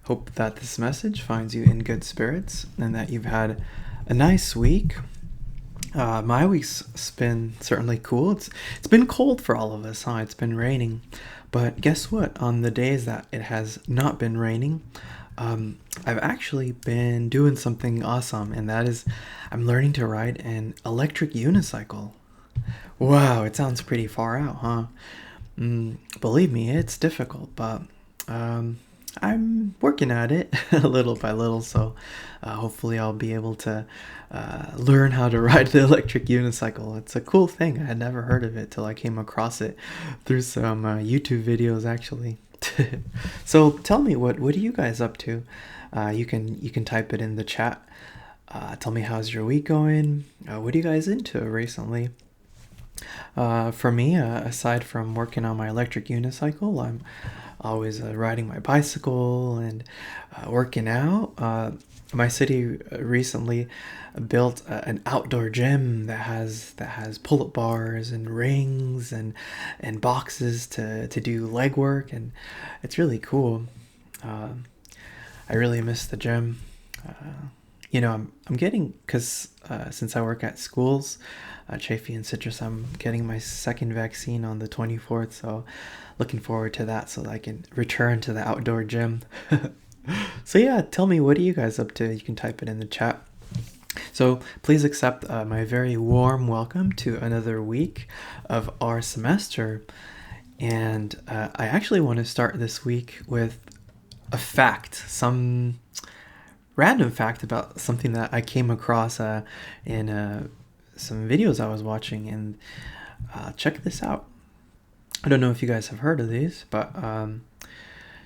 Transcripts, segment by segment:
Hope that this message finds you in good spirits and that you've had a nice week. My week's been certainly cool. It's been cold for all of us, huh? It's been raining, but guess what? On the days that it has not been raining, I've actually been doing something awesome, and that is I'm learning to ride an electric unicycle. Wow, it sounds pretty far out, huh? Believe me, it's difficult, but um, I'm working at it little by little, so hopefully I'll be able to learn how to ride the electric unicycle. It's a cool thing. I had never heard of it till I came across it through some YouTube videos, actually. So tell me, what are you guys up to? You can type it in the chat. Tell me, how's your week going? What are you guys into recently? For me, aside from working on my electric unicycle, I'm always riding my bicycle and working out. My city recently built an outdoor gym that has pull-up bars and rings and boxes to do leg work, and it's really cool. Um, I really miss the gym. I'm getting, because since I work at schools, Chafee and Citrus, I'm getting my second vaccine on the 24th, so looking forward to that so that I can return to the outdoor gym. So yeah, tell me, what are you guys up to? You can type it in the chat. So please accept my very warm welcome to another week of our semester. And I actually want to start this week with a fact, some random fact about something that I came across in some videos I was watching. And check this out. I don't know if you guys have heard of these, but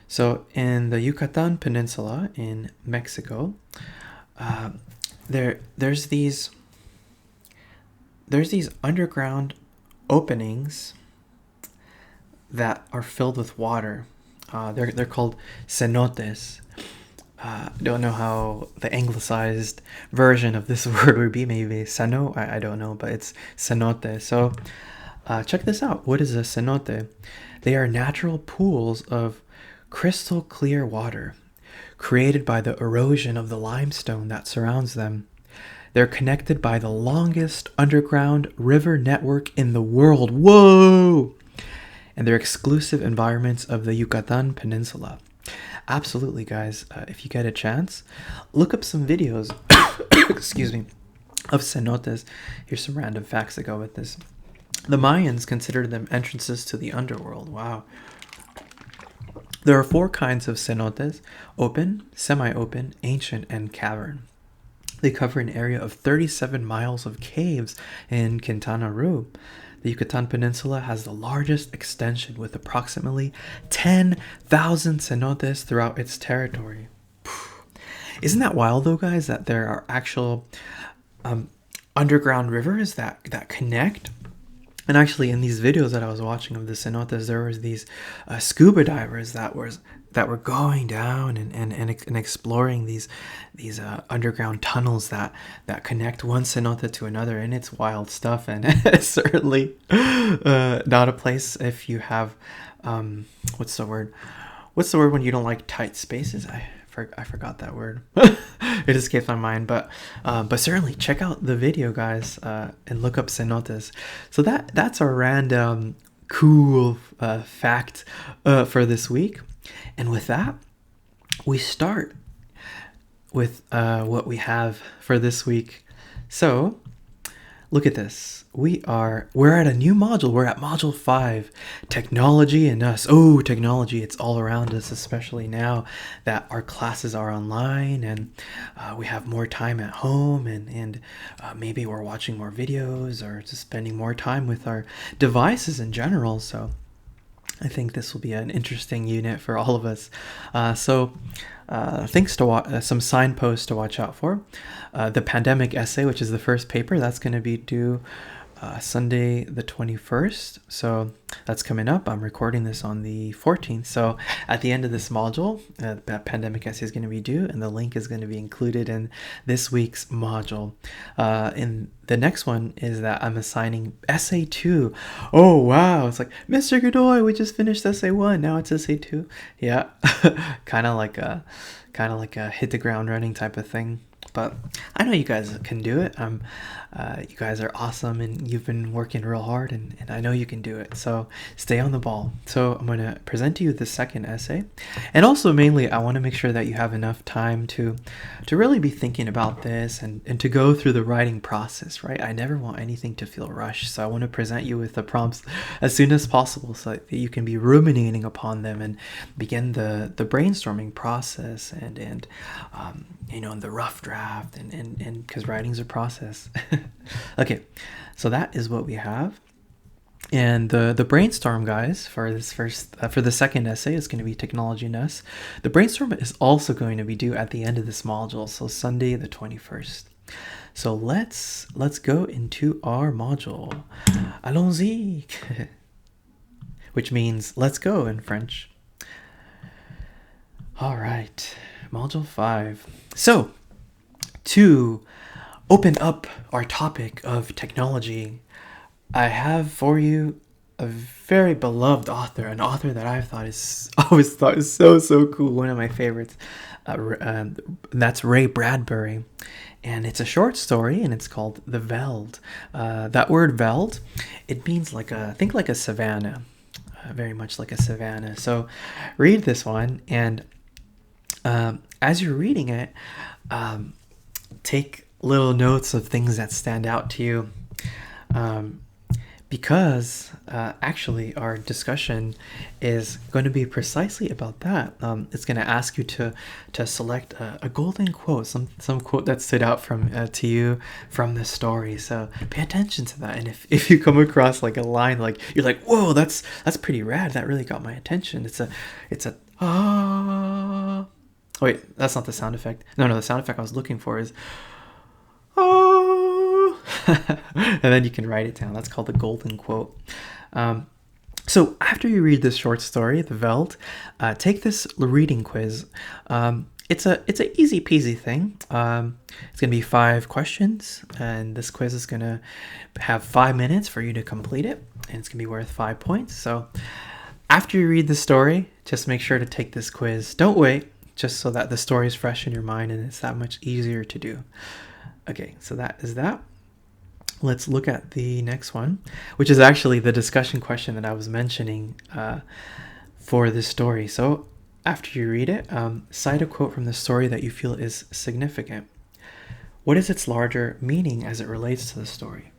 so in the Yucatan Peninsula in Mexico, uh, there's these underground openings that are filled with water. They're called cenotes. Don't know how the anglicized version of this word would be. Maybe ceno. I don't know, but it's cenote. So check this out. What is a cenote? They are natural pools of crystal clear water created by the erosion of the limestone that surrounds them. They're connected by the longest underground river network in the world. Whoa! And they're exclusive environments of the Yucatan Peninsula. Absolutely, guys. If you get a chance, look up some videos, excuse me, of cenotes. Here's some random facts that go with this. The Mayans considered them entrances to the underworld. Wow. There are four kinds of cenotes: open, semi-open, ancient, and cavern. They cover an area of 37 miles of caves in Quintana Roo. The Yucatan Peninsula has the largest extension with approximately 10,000 cenotes throughout its territory. Isn't that wild, though, guys, that there are actual underground rivers that connect? And actually, in these videos that I was watching of the cenotes, there was these scuba divers that were going down and exploring these underground tunnels that connect one cenote to another, and it's wild stuff. And it's certainly not a place if you have what's the word? What's the word when you don't like tight spaces? I forgot that word. It escaped my mind, but certainly check out the video, guys, and look up cenotes. So that's a random cool fact for this week. And with that, we start with what we have for this week. So look at this. We're at a new module. We're at module 5, technology and us. Oh, technology, it's all around us, especially now that our classes are online and we have more time at home, and maybe we're watching more videos or just spending more time with our devices in general. So I think this will be an interesting unit for all of us. Things to some signposts to watch out for. The pandemic essay, which is the first paper, that's going to be due Sunday the 21st. So that's coming up. I'm recording this on the 14th. So at the end of this module, that pandemic essay is going to be due, and the link is going to be included in this week's module. In the next one is that I'm assigning essay 2. Oh wow, it's like, Mr. Godoy, we just finished essay 1, now it's essay 2. Yeah. kind of like a hit the ground running type of thing. But I know you guys can do it. You guys are awesome, and you've been working real hard, and I know you can do it. So stay on the ball. So I'm going to present to you the second essay. And also, mainly, I want to make sure that you have enough time to really be thinking about this and to go through the writing process, right? I never want anything to feel rushed. So I want to present you with the prompts as soon as possible so that you can be ruminating upon them and begin the brainstorming process and the rough draft and because writing's a process. Okay, so that is what we have. And the brainstorm, guys, for this for the second essay is going to be Technology and Us. The brainstorm is also going to be due at the end of this module, so Sunday the 21st. So let's go into our module. Allons-y. Which means let's go in French. All right, module 5. So, to open up our topic of technology, I have for you a very beloved author, an author that I've always thought is so cool, one of my favorites. That's Ray Bradbury, and it's a short story, and it's called The Veld. That word veld, it means think like a savanna, very much like a savanna. So, read this one, and as you're reading it, take little notes of things that stand out to you, because actually our discussion is going to be precisely about that. It's going to ask you to select a golden quote, some quote that stood out to you from the story. So pay attention to that, and if you come across like a line like you're like, whoa, that's pretty rad, that really got my attention. It's a ah. Oh, wait, that's not the sound effect. No, the sound effect I was looking for is oh. And then you can write it down. That's called the golden quote. So after you read this short story, The Veld, take this reading quiz. It's a easy peasy thing. It's gonna be 5 questions, and this quiz is gonna have 5 minutes for you to complete it, and it's gonna be worth 5 points. So after you read the story, just make sure to take this quiz. Don't wait, just so that the story is fresh in your mind and it's that much easier to do. Okay, so that is that. Let's look at the next one, which is actually the discussion question that I was mentioning for this story. So after you read it, cite a quote from the story that you feel is significant. What is its larger meaning as it relates to the story?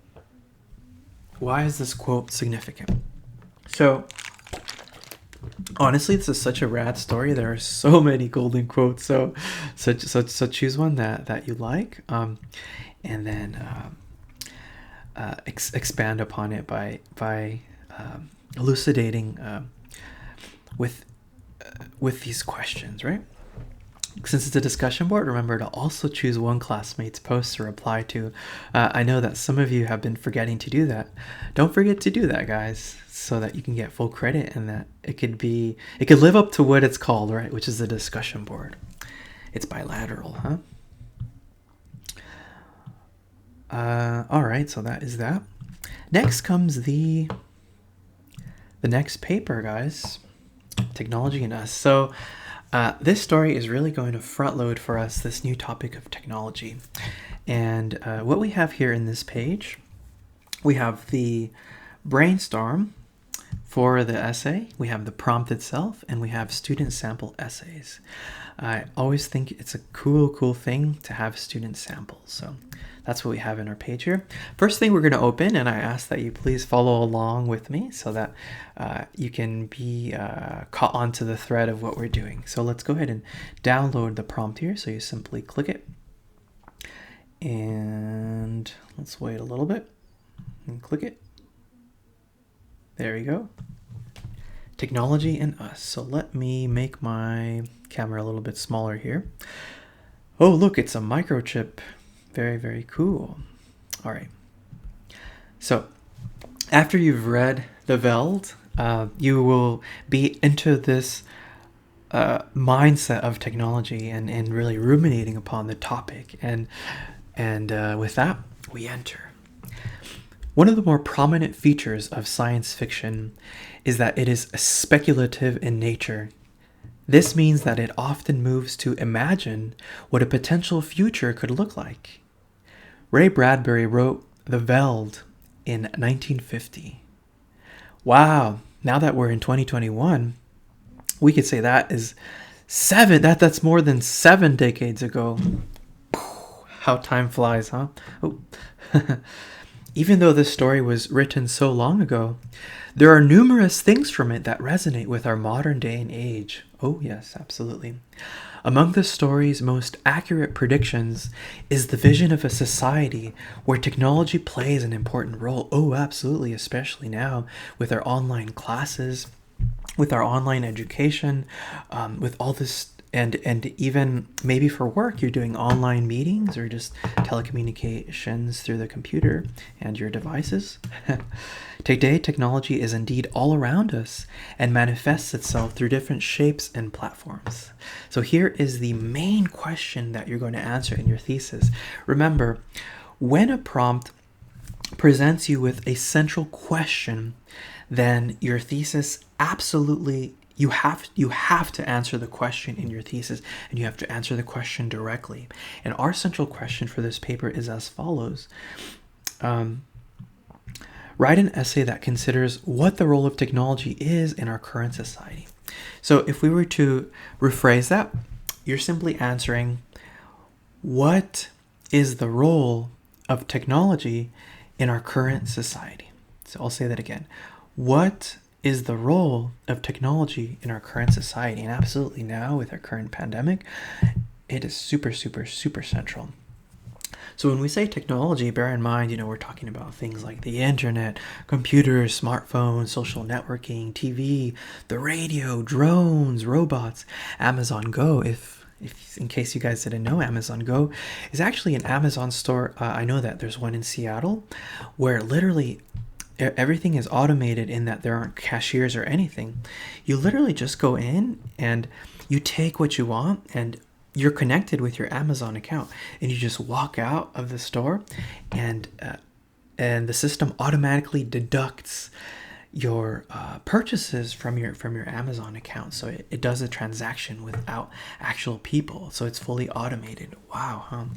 Why is this quote significant? So honestly, this is such a rad story. There are so many golden quotes. So choose one that you like, and then expand upon it by elucidating with these questions, right? Since it's a discussion board, remember to also choose one classmate's post to reply to. I know that some of you have been forgetting to do that. Don't forget to do that, guys, so that you can get full credit and that it could live up to what it's called, right? Which is a discussion board. It's bilateral, huh? All right, so that is that. Next comes the next paper, guys. Technology and Us. So this story is really going to front load for us this new topic of technology. And what we have here in this page, we have the brainstorm for the essay, we have the prompt itself, and we have student sample essays. I always think it's a cool thing to have student samples. So that's what we have in our page here. First thing we're going to open, and I ask that you please follow along with me so that you can be caught onto the thread of what we're doing. So let's go ahead and download the prompt here. So you simply click it, and let's wait a little bit and click it. There we go. Technology and Us. So let me make my camera a little bit smaller here. Oh, look, it's a microchip. Very, very cool. All right. So, after you've read The Veld, you will be into this mindset of technology and really ruminating upon the topic. And with that, we enter. One of the more prominent features of science fiction is that it is speculative in nature. This means that it often moves to imagine what a potential future could look like. Ray Bradbury wrote The Veld in 1950. Wow, now that we're in 2021, we could say that is that's more than 7 decades ago. How time flies, huh? Oh. Even though this story was written so long ago, there are numerous things from it that resonate with our modern day and age. Oh, yes, absolutely. Among the story's most accurate predictions is the vision of a society where technology plays an important role. Oh, absolutely, especially now with our online classes, with our online education, with all this, and even maybe for work, you're doing online meetings or just telecommunications through the computer and your devices. Today, technology is indeed all around us and manifests itself through different shapes and platforms. So here is the main question that you're going to answer in your thesis. Remember, when a prompt presents you with a central question, then your thesis absolutely, you have to answer the question in your thesis, and you have to answer the question directly. And our central question for this paper is as follows. Write an essay that considers what the role of technology is in our current society. So if we were to rephrase that, you're simply answering, what is the role of technology in our current society? So I'll say that again. What is the role of technology in our current society? And absolutely now with our current pandemic, it is super, super, super central. So when we say technology, bear in mind, we're talking about things like the internet, computers, smartphones, social networking, TV, the radio, drones, robots, Amazon Go. If in case you guys didn't know, Amazon Go is actually an Amazon store. I know that there's one in Seattle where literally everything is automated in that there aren't cashiers or anything. You literally just go in and you take what you want, and you're connected with your Amazon account, and you just walk out of the store, and the system automatically deducts your purchases from your Amazon account. So it does a transaction without actual people. So it's fully automated. Wow,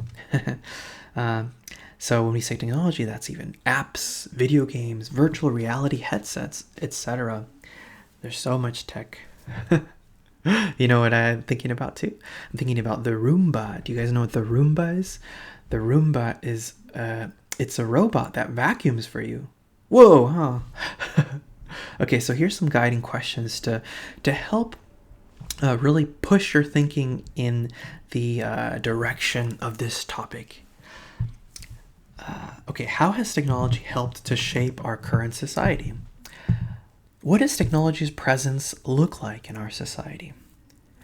huh? So when we say technology, that's even apps, video games, virtual reality headsets, etc. There's so much tech. You know what I'm thinking about too? I'm thinking about the Roomba. Do you guys know what the Roomba is? The Roomba is it's a robot that vacuums for you. Whoa, huh? Okay, so here's some guiding questions to help really push your thinking in the direction of this topic. Okay, how has technology helped to shape our current society? What does technology's presence look like in our society?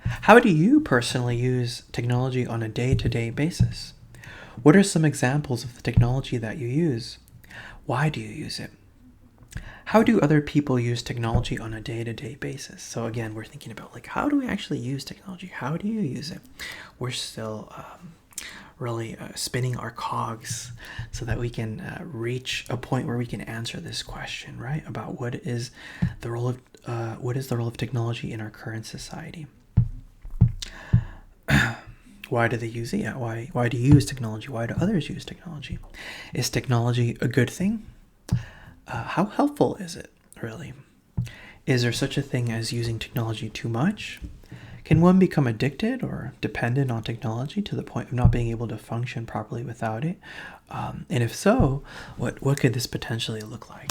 How do you personally use technology on a day-to-day basis? What are some examples of the technology that you use? Why do you use it? How do other people use technology on a day-to-day basis? So again, we're thinking about how do we actually use technology? How do you use it? We're still really spinning our cogs so that we can reach a point where we can answer this question, right? About what is the role of technology in our current society? Why do they use it? Yeah, why do you use technology? Why do others use technology? Is technology a good thing? How helpful is it, really? Is there such a thing as using technology too much? Can one become addicted or dependent on technology to the point of not being able to function properly without it? And if so, what could this potentially look like?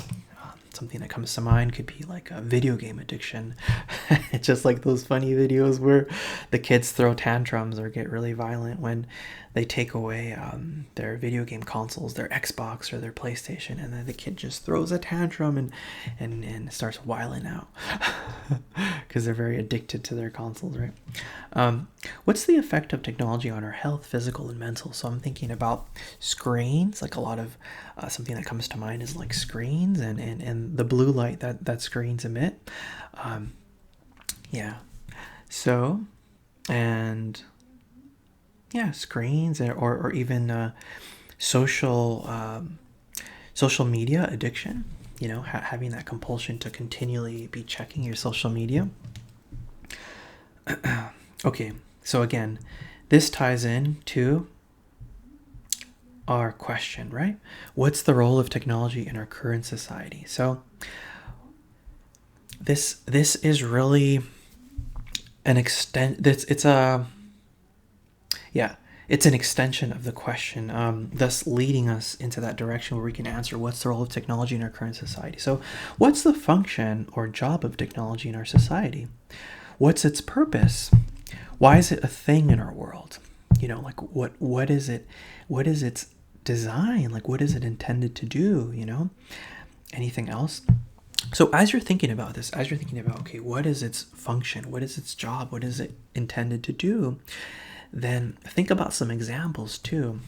Something that comes to mind could be like a video game addiction. It's just like those funny videos where the kids throw tantrums or get really violent when they take away their video game consoles, their Xbox or their PlayStation, and then the kid just throws a tantrum and starts wiling out because they're very addicted to their consoles, right? What's the effect of technology on our health, physical and mental? So I'm thinking about screens. Like a lot of something that comes to mind is like screens and the blue light that screens emit. Yeah. So, and yeah, screens or even social media addiction. You know, having that compulsion to continually be checking your social media. Okay, so again, this ties in to our question, right? What's the role of technology in our current society? So this is really an it's an extension of the question, thus leading us into that direction where we can answer what's the role of technology in our current society. So what's the function or job of technology in our society? What's its purpose? Why is it a thing in our world? You know, like what is it? What is its design? Like what is it intended to do? You know, anything else? So as you're thinking about this, as you're thinking about, okay, what is its function? What is its job? What is it intended to do? Then think about some examples too.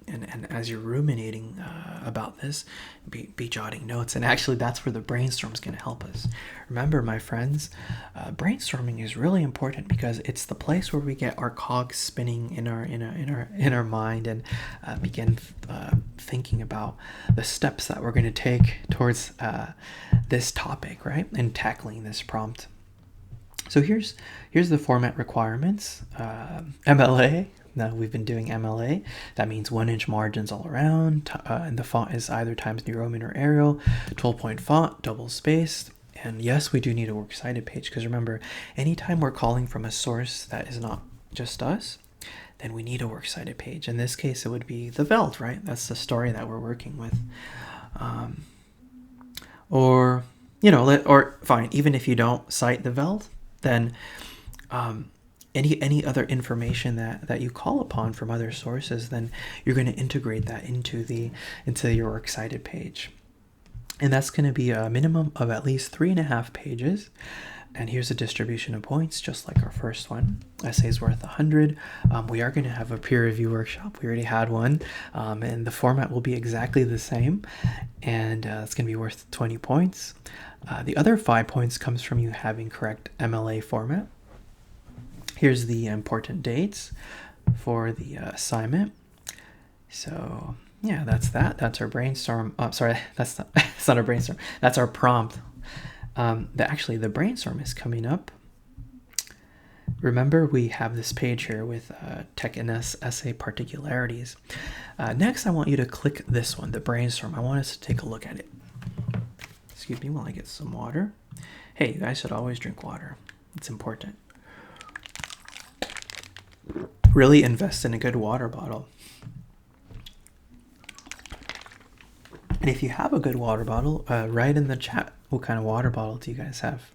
And as you're ruminating about this, be jotting notes. And actually, that's where the brainstorm is going to help us. Remember, my friends, brainstorming is really important because it's the place where we get our cogs spinning in our mind and begin thinking about the steps that we're going to take towards this topic, right? And tackling this prompt. So here's the format requirements. MLA. Now we've been doing MLA. That means 1-inch margins all around, and the font is either Times New Roman or Arial. 12-point font, double spaced. And yes, we do need a works cited page because remember, anytime we're calling from a source that is not just us, then we need a works cited page. In this case, it would be the Veld, right? That's the story that we're working with. Or fine, even if you don't cite the Veld, then any other information that you call upon from other sources, then you're going to integrate that into your works cited page. And that's going to be a minimum of at least 3.5 pages. And here's a distribution of points, just like our first one. Essay's worth 100. We are going to have a peer review workshop. We already had one. And the format will be exactly the same. And it's going to be worth 20 points. The other 5 points comes from you having correct MLA format. Here's the important dates for the assignment. So yeah, that's that. That's our brainstorm. Sorry, that's not our brainstorm. That's our prompt. The brainstorm is coming up. Remember, we have this page here with Tech NS essay particularities. Next, I want you to click this one, the brainstorm. I want us to take a look at it. Excuse me while I get some water. Hey, you guys should always drink water. It's important. Really invest in a good water bottle. And if you have a good water bottle, write in the chat what kind of water bottle do you guys have.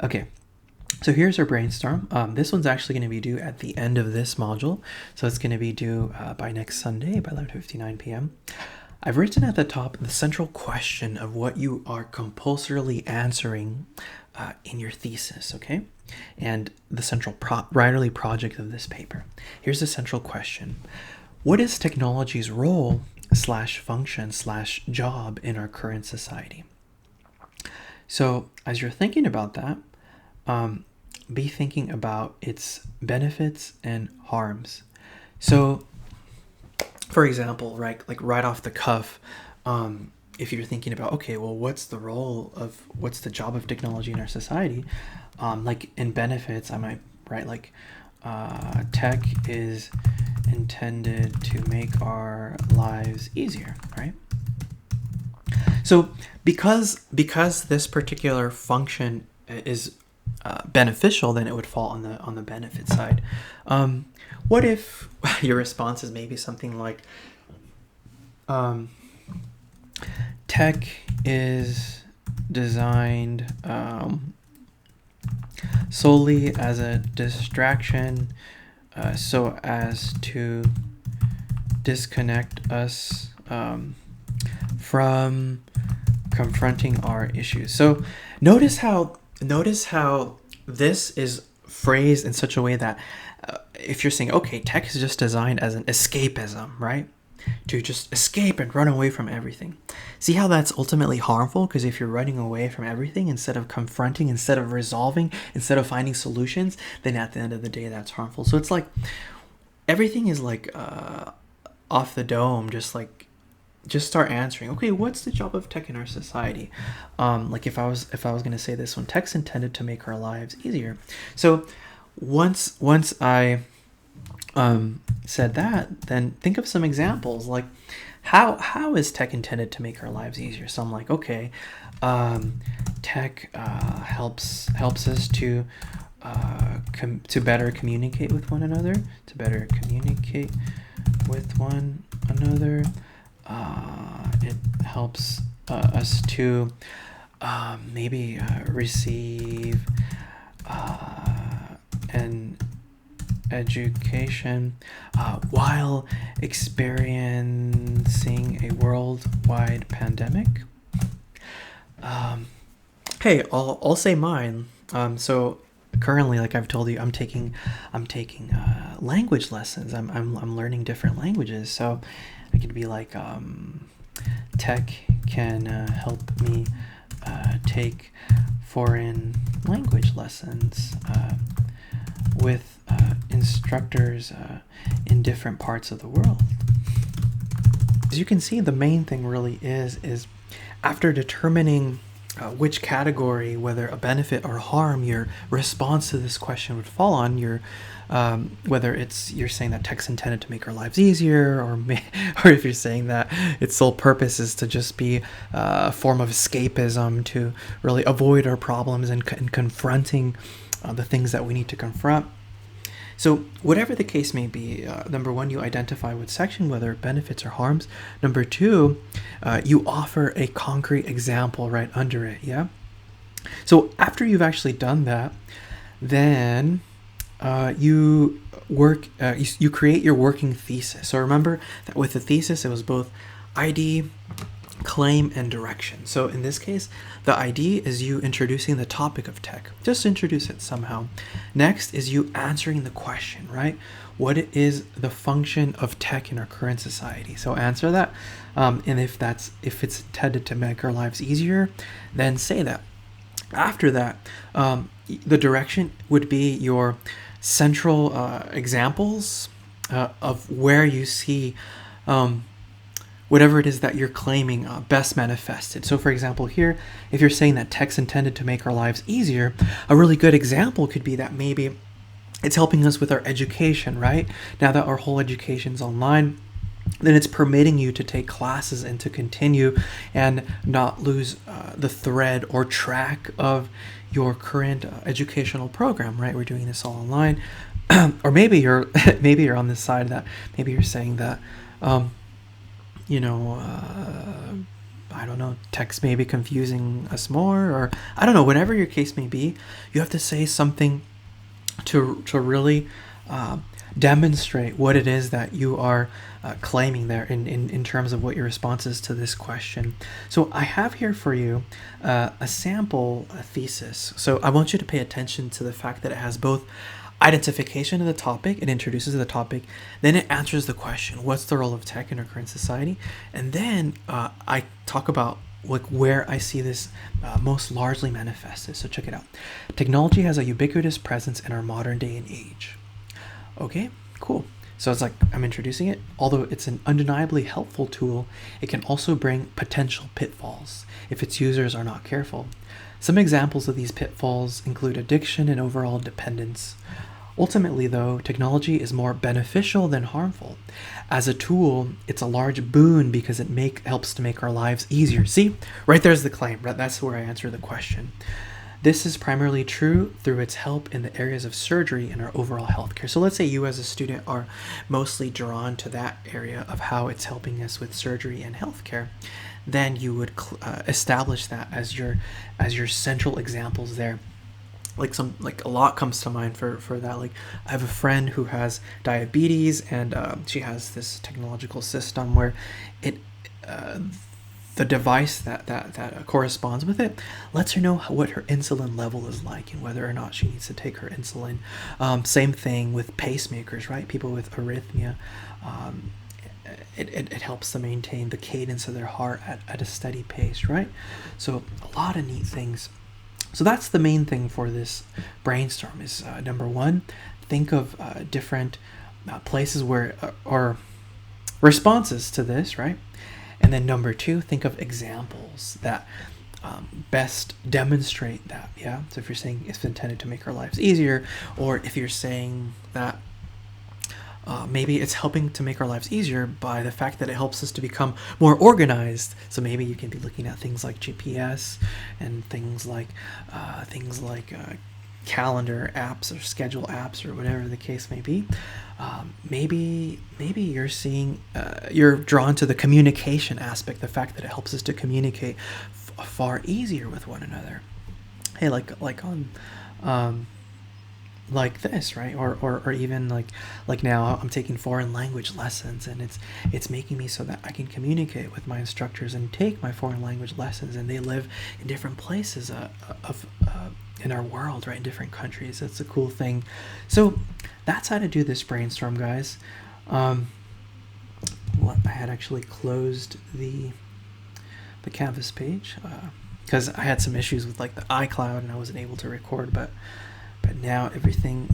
Okay, so here's our brainstorm. This one's actually going to be due at the end of this module. So it's going to be due by next Sunday by 11:59 p.m. I've written at the top the central question of what you are compulsorily answering in your thesis, okay? And the central writerly project of this paper. Here's the central question. What is technology's role / function / job in our current society? So as you're thinking about that, be thinking about its benefits and harms. So for example, right off the cuff, if you're thinking about, okay, well, what's the job of technology in our society? Like in benefits, I might write tech is intended to make our lives easier, right? So because this particular function is beneficial, then it would fall on the benefit side. What if your response is maybe something like tech is designed solely as a distraction, so as to disconnect us from confronting our issues. So notice how this is phrased in such a way that if you're saying, okay, tech is just designed as an escapism, right? To just escape and run away from everything. See how that's ultimately harmful? Because if you're running away from everything instead of confronting, instead of resolving, instead of finding solutions, then at the end of the day, that's harmful. So it's like everything is like off the dome, just start answering, okay, what's the job of tech in our society? Like if I was going to say this one, tech's intended to make our lives easier. So once I said that, then think of some examples, like how is tech intended to make our lives easier? So I'm like, okay, tech helps us to better communicate with one another, it helps us to maybe receive an education while experiencing a worldwide pandemic. Hey, I'll say mine. So currently, like I've told you, I'm taking language lessons. I'm learning different languages. So I could be like, tech can help me take foreign language lessons with instructors in different parts of the world. As you can see, the main thing really is after determining which category, whether a benefit or harm, your response to this question would fall on, your whether you're saying that tech's intended to make our lives easier, or if you're saying that its sole purpose is to just be a form of escapism to really avoid our problems and confronting the things that we need to confront. So whatever the case may be, number one, you identify what section, whether it benefits or harms. Number two, you offer a concrete example right under it, yeah? So after you've actually done that, then you create your working thesis. So remember that with the thesis, it was both ID, claim, and direction. So in this case, the ID is you introducing the topic of tech. Just introduce it somehow. Next is you answering the question, right? What is the function of tech in our current society? So answer that. And if it's intended to make our lives easier, then say that. After that, the direction would be your central examples of where you see whatever it is that you're claiming best manifested. So for example here, if you're saying that tech's intended to make our lives easier, a really good example could be that maybe it's helping us with our education, right? Now that our whole education's online, then it's permitting you to take classes and to continue and not lose the thread or track of your current educational program, right? We're doing this all online. Or maybe you're on this side that maybe you're saying that I don't know, text may be confusing us more, or I don't know, whatever your case may be, you have to say something to really demonstrate what it is that you are claiming there in terms of what your response is to this question. So I have here for you a sample thesis. So I want you to pay attention to the fact that it has both identification of the topic, it introduces the topic, then it answers the question, what's the role of tech in our current society? And then I talk about like where I see this most largely manifested. So check it out. Technology has a ubiquitous presence in our modern day and age. Okay, cool. So it's like I'm introducing it. Although it's an undeniably helpful tool, it can also bring potential pitfalls if its users are not careful. Some examples of these pitfalls include addiction and overall dependence. Ultimately, though, technology is more beneficial than harmful. As a tool, it's a large boon because it helps to make our lives easier. See, right there's the claim. Right? That's where I answer the question. This is primarily true through its help in the areas of surgery and our overall healthcare. So let's say you as a student are mostly drawn to that area of how it's helping us with surgery and healthcare. then you would establish that as your central examples there. Like a lot comes to mind for that. Like, I have a friend who has diabetes, and she has this technological system where it the device that corresponds with it lets her know what her insulin level is like and whether or not she needs to take her insulin. Same thing with pacemakers, right? People with arrhythmia, it helps them maintain the cadence of their heart at a steady pace, right? So a lot of neat things. So that's the main thing for this brainstorm is number one, think of different places where or responses to this, right? And then number two, think of examples that best demonstrate that, yeah? So if you're saying it's intended to make our lives easier, or if you're saying that maybe it's helping to make our lives easier by the fact that it helps us to become more organized. So maybe you can be looking at things like GPS and things like calendar apps or schedule apps or whatever the case may be. Maybe you're seeing you're drawn to the communication aspect, the fact that it helps us to communicate far easier with one another. Hey, like on like this, right? Or even like now I'm taking foreign language lessons, and it's making me so that I can communicate with my instructors and take my foreign language lessons, and they live in different places in our world, right? In different countries. That's a cool thing. So that's how to do this brainstorm, guys. I had actually closed the Canvas page because I had some issues with like the iCloud and I wasn't able to record, but now everything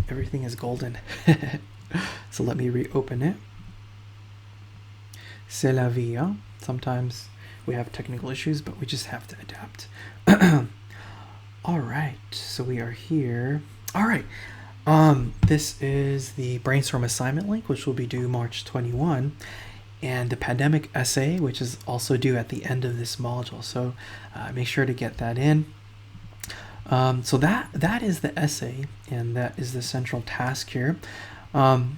is golden. So let me reopen it. C'est la vie, hein? Sometimes we have technical issues, but we just have to adapt. All right, so we are here. All right, this is the brainstorm assignment link, which will be due March 21, and the pandemic essay, which is also due at the end of this module. So make sure to get that in. So that is the essay, and that is the central task here. And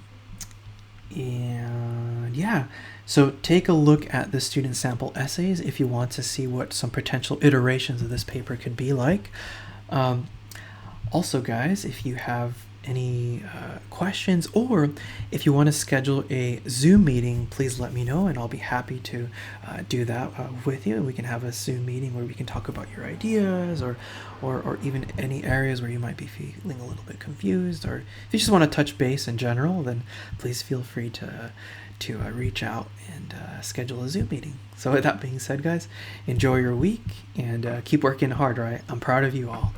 yeah, so take a look at the student sample essays if you want to see what some potential iterations of this paper could be like. Also, guys, if you have any questions, or if you want to schedule a Zoom meeting, please let me know and I'll be happy to do that with you. We can have a Zoom meeting where we can talk about your ideas, or even any areas where you might be feeling a little bit confused, or if you just want to touch base in general, then please feel free to reach out and schedule a Zoom meeting. So with that being said, guys, enjoy your week and keep working hard, right? I'm proud of you all.